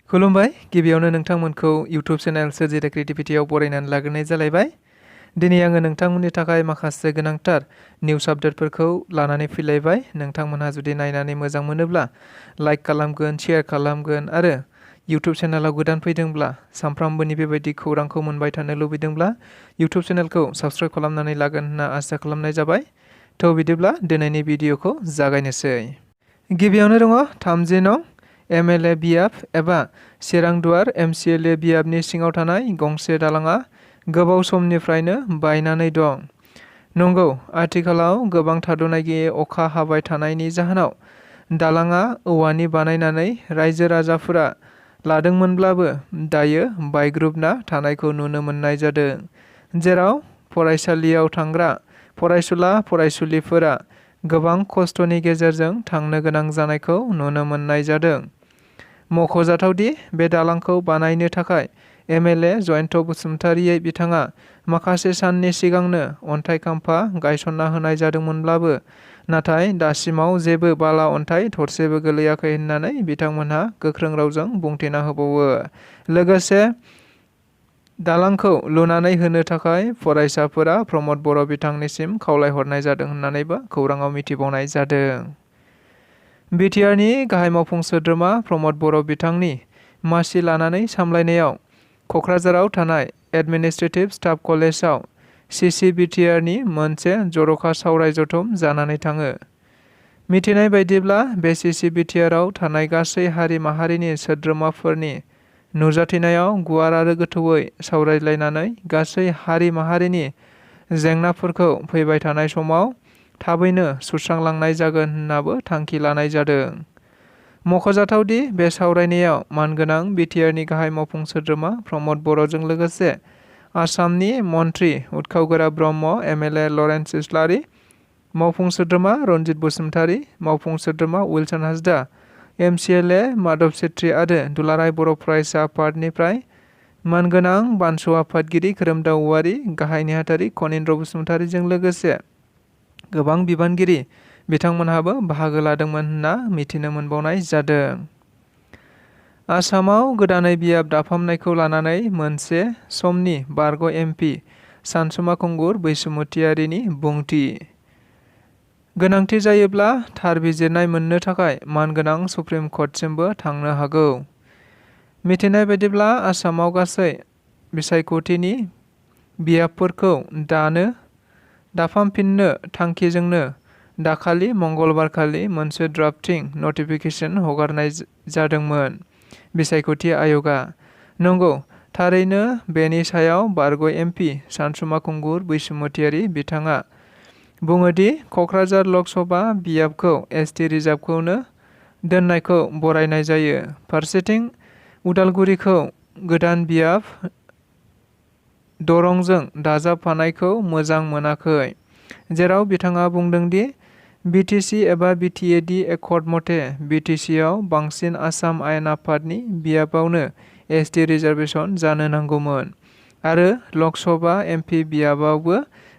खुलुमबाय गिबियावनो नोंथांमोनखौ YouTube channel सोरजिथा क्रिएटिभिटियाव बरायनानै लाग्रोनाय जालायबाय। दिनै आङो नोंथांमोननि थाखाय माखासे गोनांथार निउस आपडेटफोरखौ लानानै फैलायबाय। नोंथांमोनहा जुदि नायनानै मोजां मोनोब्ला लाइक खालामगोन, शेयार खालामगोन आरो इउट्युब चेनेलाव गोदान फैदोंब्ला सानफ्रामबोनि बेबायदि खौरांखौ मोनबाय थानो लुबैदोंब्ला इउट्युब चेनेलखौ साबस्क्राइब खालामनानै लागोन होनना आसा खालामनाय जाबाय। थ' बिदिब्ला दिनैनि भिडिअखौ जागायनोसै। गिबियावनो दङ 30 नं MLA बियाब एबा चिरांदुवार MCLA बियाबनि सिङाव थानाय गंसे दालाङा गोबाव समनिफ्रायनो बायनानै दं। नंगौ, आथिखालाव गोबां थाद'नाय गैयै अखा हाबाय थानायनि जाहोनाव दालाङा औवानि बानायनानै रायजो राजाफोरा लादोंमोनब्लाबो दायो बायग्रुबना थानायखौ नुनो मोननाय जादों, जेराव फरायसालियाव थांग्रा फरायसुला फरायसुलिफोरा गोबां खस्थ'नि गेजेरजों थांनो गोनां जानायखौ नुनो मोननाय जादों। मख'जाथावदि बे दालांखौ बानायनो थाखाय MLA जयन्त बसुमतारियै बिथाङा माखासे साननि सिगांनो अन्थाइ खाम्फा गायसनना होनाय जादोंमोनब्लाबो नाथाय दासिमाव जेबो बाला अन्थाइ थरसेबो गोलैयाखै होननानै बिथांमोनहा गोख्रों रावजों बुंथिना होबावो। लोगोसे दालांखौ लुनानै होनो थाखाय फरायसाफोरा प्रमद बर' बिथांनिसिम खावलायहरनाय जादों होननानैबो खौराङाव मिथिबावनाय जादों। बिटिआरनि गाहाय मावफुं सोद्रोमा प्रमद बर' बिथांनि मासि लानानै सामलायनायाव क'क्राझाराव थानाय एडमिनिस्ट्रेटिभ स्टाफ कलेजाव CC-बिटिआरनि मोनसे जर'खा सावराय जथुम जानानै थाङो। मिथिनाय बायदिब्ला बे CC-बिटिआरआव थानाय गासै हारि माहारिनि सोद्रोमाफोरनि नुजाथिनायाव गुवार आरो गोथौयै सावरायलायनानै गासै हारि माहारिनि जेंनाफोरखौ फैबाय थानाय समाव थाबैनो सुस्रांलांनाय जागोन होननाबो थांखि लानाय जादों। मख'जाथावदि बे सावरायनायाव मानगोनां बिटिआरनि गाहाय मावफुं सोद्रोमा प्रमद बर'जों लोगोसे आसामनि मन्त्रि उथखावगोरा ब्रह्म, MLA लरेन्स इस्लारि, मावफुं सोद्रोमा रन्जित बसुमतारि, मावफुं सोद्रोमा उइलसन हांसदा, MCLA माधव छेत्री आरो दुलाराय बर' फरायसा आफादनिफ्राय मानगोनां बानसु आफादगिरि खोरोमदाव औवारी, गाहाय नेहाथारि खनीन्द्र बसुमतारिजों लोगोसे गोबां बिबानगिरि बिथांमोनहाबो बाहागो लादोंमोन होनना मिथिनो मोनबावनाय जादों। आसामाव गोदानै बियाब दाफामनायखौ लानानै मोनसे समनि बारग' MP सानसुमा खुंगुर बैसुमुतियारिनि बुंथि। गोनांथि जायोब्ला थार बिजिरनाय मोननो थाखाय मानगोनां सुप्रिम कर्टसिमबो थांनो हागौ। मिथिनाय बायदिब्ला आसामाव गासै बिसायख'थिनि बियाबफोरखौ दाफामफिननो थांखिजोंनो दाखालि मंगलबारखालि मोनसे ड्राफ्टिं नटिफिकेशन हगारनाय जादोंमोन बिसायख'थि आय'गआ। नंगौ, थारैनो बेनि सायाव बारग' MP सानसुमा खुंगुर बैसुमुतियारि बिथाङा बुङोदि क'क्राझार लक सभा बियाबखौ ST रिजार्भखौनो दोननायखौ बरायनाय जायो। फारसेथिं उदालगुरिखौ गोदान बियाब दरंजों दाजाबफानायखौ मोजां मोनाखै, जेराव बिथाङा बुंदोंदि BTC एबा BTAD एकर्ड मथे BTCआव बांसिन आसाम आयेन आफादनि बियाबावनो ST रिजार्भेसन जानो नांगौमोन आरो लक सभा MP बियाबावबो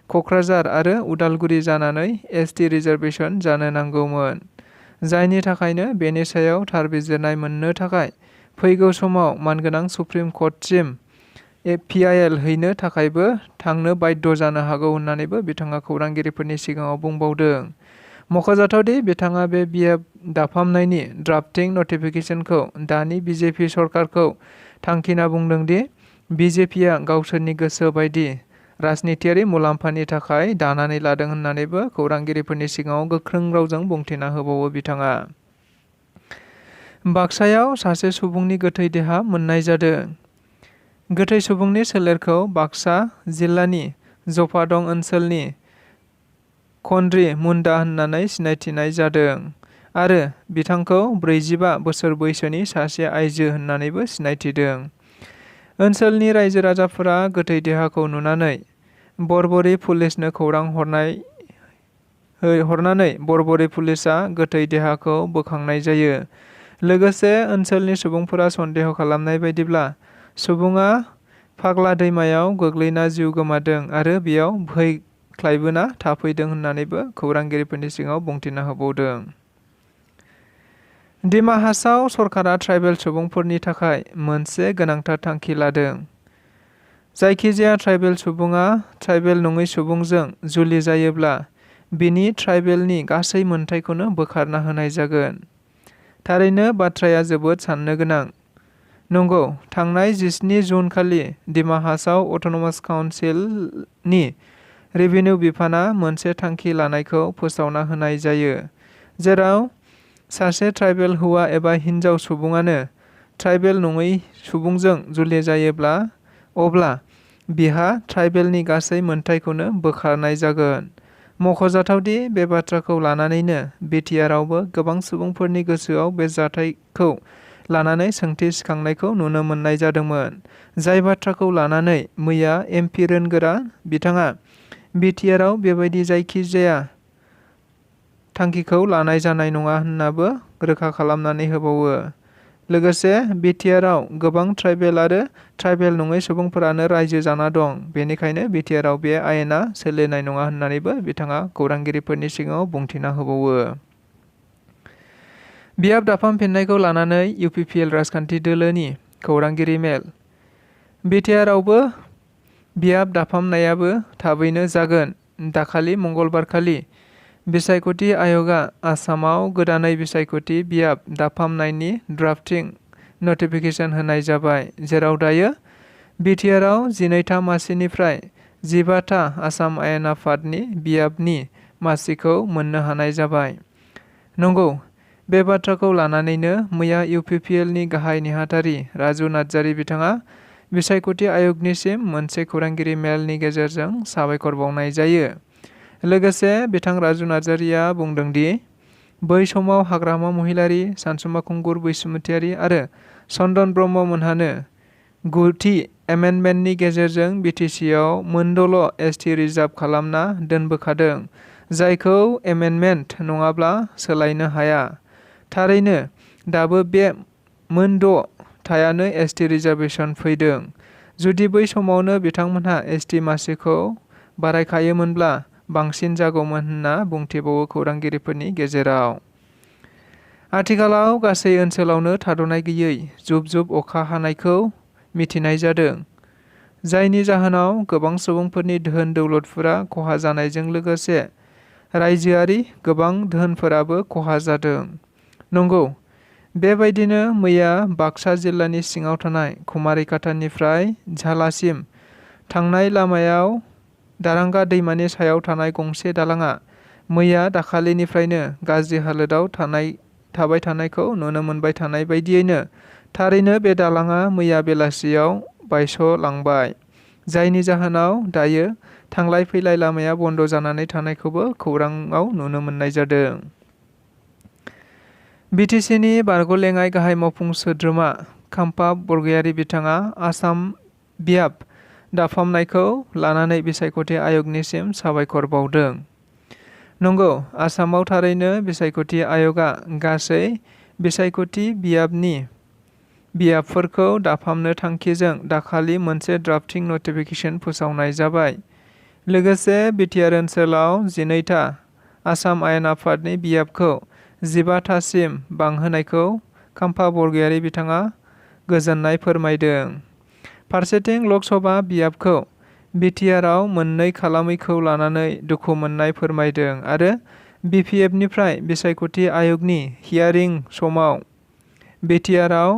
क'क्राझार आरो उदालगुरि जानानै ST रिजार्भेसन जानो नांगौमोन, जायनि थाखायनो बेनि सायाव थार बिजिरनाय मोननो थाखाय फैगौ समाव मानगोनां सुप्रिम कर्टसिम PIL हैनो थाखायबो थांनो बाध्य जानो हागौ होननानैबो बिथाङा खौरांगिरिफोरनि सिगाङाव बुंबावदों। मख'जाथावदि बिथाङा बे बियाब दाफामनायनि ड्राफ्टिं नटिफिकेशनखौ दानि BJP सरकारखौ थांखिना बुंदोंदि BJPआ गावसोरनि गोसो बायदि राजनितियारि मुलाम्फानि थाखाय दानानै लादों होननानैबो खौरांगिरिफोरनि सिगाङाव गोख्रों रावजों बुंथिना होबावो बिथाङा। बाक्सायाव सासे सुबुंनि गोथै देहा मोननाय जादों। गोथै सुबुंनि सोलेरखौ बाक्सा जिल्लानि जफादं ओनसोलनि खन्द्रि मुन्डा होननानै सिनायथिनाय जादों आरो बिथांखौ 45 बोसोर बैसोनि सासे आइजो होननानैबो सिनायथिदों। ओनसोलनि रायजो राजाफोरा गोथै देहाखौ नुनानै बरबरी पुलिसनो खौरां हरनानै बरबरी पुलिसआ गोथै देहाखौ बोखांनाय जायो। लोगोसे ओनसोलनि सुबुंफोरा सन्देह खालामनाय बायदिब्ला सुबुङा फाग्ला दैमायाव गोग्लैना जिउ गोमादों आरो बेयाव दिमा हासाव सरकारा ट्राइबेल सुबुंफोरनि थाखाय मोनसे गोनांथार थांखि लादों। जायखिजाया ट्राइबेल सुबुङा ट्राइबेल नङै सुबुंजों जुलि जायोब्ला बिनि ट्राइबेलनि गासै मोनथायखौनो बोखारना होनाय जागोन। थारैनो बाथ्राया जोबोद साननो गोनां। नंगौ, थांनाय 17 जुन खालि दिमा हासाव अट'नमास काउन्सिलनि रेभिनिउ बिफाना मोनसे थांखि लानायखौ फोसावना होनाय जायो, जेराव सासे ट्राइबेल हौवा एबा हिन्जाव सुबुङानो ट्राइबेल नङै सुबुंजों जुलि जायोब्ला अब्ला बिहा ट्राइबेलनि गासै मोनथायखौनो बोखारनाय जागोन। मख'जाथावदि बे बाथ्राखौ लानानैनो बिटिआरआवबो गोबां सुबुंफोरनि गोसोआव बे जाथायखौ लानानै सोंथि सिखांनायखौ नुनो मोननाय जादोंमोन। जाय बाथ्राखौ लानानै मैया एमपि रोनगोरा बिथाङा बिटिआरआव बेबायदि जायखिजाया थांखिखौ लानाय जानाय नङा होन्नाबो रोखा खालामनानै होबावो। लोगोसे बिटिआरआव गोबां ट्राइबेल आरो ट्राइबेल नङै सुबुंफोरानो रायजो जाना दं, बेनिखायनो बिटिआरआव बे आयेना सोलिनाय नङा होन्नानैबो बिथाङा खौरांगिरिफोरनि सिगाङाव बुंथिना होबावो। बियाब दाफामफिन्नायखौ लानानै इउपिपिएल राजखान्थि दोलोनि खौरांगिरि मेल। बिटिआरआवबो बियाब दाफामनायाबो थाबैनो जागोन। दाखालि मंगलबारखालि बिसायख'थि आय'गआ आसामाव गोदानै बिसायख'थि बियाब दाफामनायनि ड्राफ्टिं नटिफिकेसन होनाय जाबाय, जेराव दायो बिटिआरआव 12था मासिनिफ्राय 15था आसाम आयेन आफादनि बियाबनि मासिखौ मोननो हानाय जाबाय। नंगौ, बे बाथ्राखौ लानानैनो मैया इउपिपिएलनि गाहाय नेहाथारि राजु नार्जारि बिथाङा बिसायख'थि आय'गनिसिम मोनसे खौरांगिरि मेलनि गेजेरजों साबायखर बावनाय जायो। लोगोसे बिथां राजु नार्जारिया बुंदोंदि बै समाव हाग्रामा महिलारि, सानसुमा खुंगुर बैसुमुतियारि आरो चन्दन ब्रह्म मोनहानो 9थि एमेन्डमेन्टनि गेजेरजों बिटिसिआव मोनद'ल' एसटि रिजार्भ खालामना दोनबोखादों, जायखौ एमेन्डमेन्ट नङाब्ला सोलायनो हाया। थारैनो दाबो बे मोन6थायानो एसटि रिजार्भेसन फैदों। जुदि बै समावनो बिथांमोनहा एसटि मासिखौ बारायखायोमोनब्ला बांसिन जागौमोन होनना बुंथिबावो खौरांगिरिफोरनि गेजेराव। आथिखालाव गासै ओनसोलावनो थाद'नाय गैयै जुब जुब अखा हानायखौ मिथिनाय जादों, जायनि जाहोनाव गोबां सुबुंफोरनि धोन दौलतफोरा खहा जानायजों लोगोसे रायजोआरि गोबां धोनफोराबो खहा जादों। नंगौ, बेबायदिनो मैया बाक्सा जिल्लानि सिङाव थानाय कुमारिकाटानिफ्राय झालासिम थांनाय लामायाव दारांगा दैमानि सायाव थानाय गंसे दालांआ मैया दाखालिनिफ्रायनो गाज्रि हालोदाव थाबाय थानायखौ नुनो मोनबाय थानाय बायदियैनो थारैनो बे दालांआ मैया बेलासियाव बायस'लांबाय, जायनि जाहोनाव दायो थांलाय फैलाय लामाया बन्द' जानानै थानायखौबो खौराङाव नुनो मोननाय जादों। बिटिसिनि बारग'लेङाइ गाहाय मावफुं सोद्रोमा खाम्फा बरगयारि बिथाङा आसाम बियाब दाफामनायखौ लानानै बिसायख'थि आय'गनिसिम साबायखर बावदों। नंगौ, आसामाव थारैनो बिसायख'थि आय'गआ गासै बिसायख'थि बियाबफोरखौ दाफामनो थांखिजों दाखालि मोनसे ड्राफ्टिं नटिफिकेसन फोसावनाय जाबाय। लोगोसे बिटिआर ओनसोलाव 12था आसाम आयेन आफादनि बियाबखौ 15थासिम बांहोनायखौ खाम्फा बरगयारि बिथाङा गोजोननाय फोरमायदों। फारसेथिं लकसभा बियाबखौ बिटिआरआव मोननै खालामैखौ लानानै दुखु मोननाय फोरमायदों आरो बिपिएफनिफ्राय बिसायख'थि आय'गनि हियारिं समाव बिटिआरआव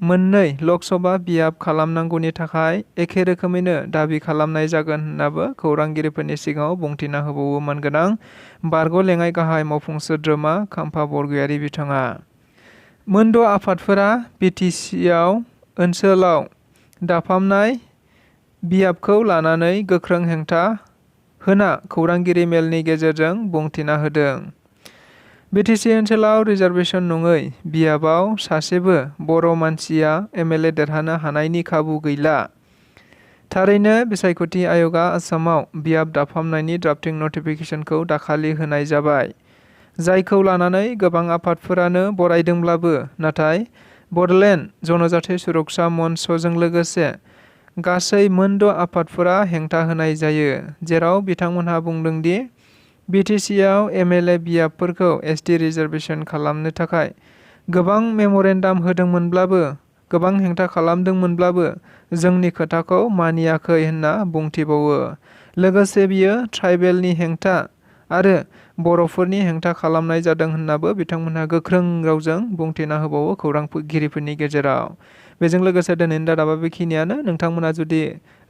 मोननै लकसभा बियाब खालामनांगौनि थाखाय एखे रोखोमैनो दाबि खालामनाय जागोन होन्नाबो खौरांगिरिफोरनि सिगाङाव बुंथिना होबावोमोन गोनां बारग'लेङाइ गाहाय मावफुं सोद्रोमा खाम्फा बरगयारि बिथाङा। मोनद' आफादफोरा बिटिसिआव ओनसोलाव दाफामनाय बियाबखौ लानानै गोख्रों हेंथा होना खौरांगिरि मेलनि गेजेरजों बुंथिना होदों। बिटिसि ओनसोलाव रिजार्भेसन नङै बियाबाव सासेबो बर' मानसिया एमएलए देरहानो हानायनि खाबु गैला। थारैनो बिसायख'थि आय'गआ आसामाव बियाब दाफामनायनि ड्राफ्टिं नटिफिकेसनखौ दाखालि होनाय जाबाय, जायखौ लानानै गोबां आफादफोरानो बरायदोंब्लाबो नाथाय बड'लेण्ड जनजाति सुरक्षा मन्चजों लोगोसे गासै मोनद' आफादफोरा हेंथा होनाय जायो, जेराव बिथांमोनहा बुंदोंदि BTCआव MLA बियाबफोरखौ ST रिजार्भेसन खालामनो थाखाय गोबां मेम'रेन्डाम होदोंमोनब्लाबो गोबां हेंथा खालामदोंमोनब्लाबो जोंनि खोथाखौ मानियाखै होनना बुंथिबावो। लोगोसे बियो ट्राइबेलनि हेंथा आरो बर'फोरनि हेंथा खालामनाय जादों होननाबो बिथांमोनहा गोख्रों रावजों बुंथिना होबावो खौरांगिरिफोरनि गेजेराव। बेजों लोगोसे दिनैनि रादाबा बेखिनियानो। नोंथांमोना जुदि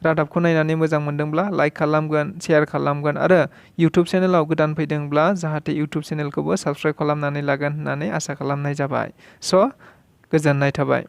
रादाबखौ नायनानै मोजां मोनदोंब्ला लाइक खालामगोन, शेयार खालामगोन आरो इउटुब चेनेलाव गोदान फैदोंब्ला जाहाथे इउटुब चेनेलखौबो साबस्क्राइब खालामनानै लागोन होननानै आसा खालामनाय जाबाय। स' गोजोननाय थाबाय।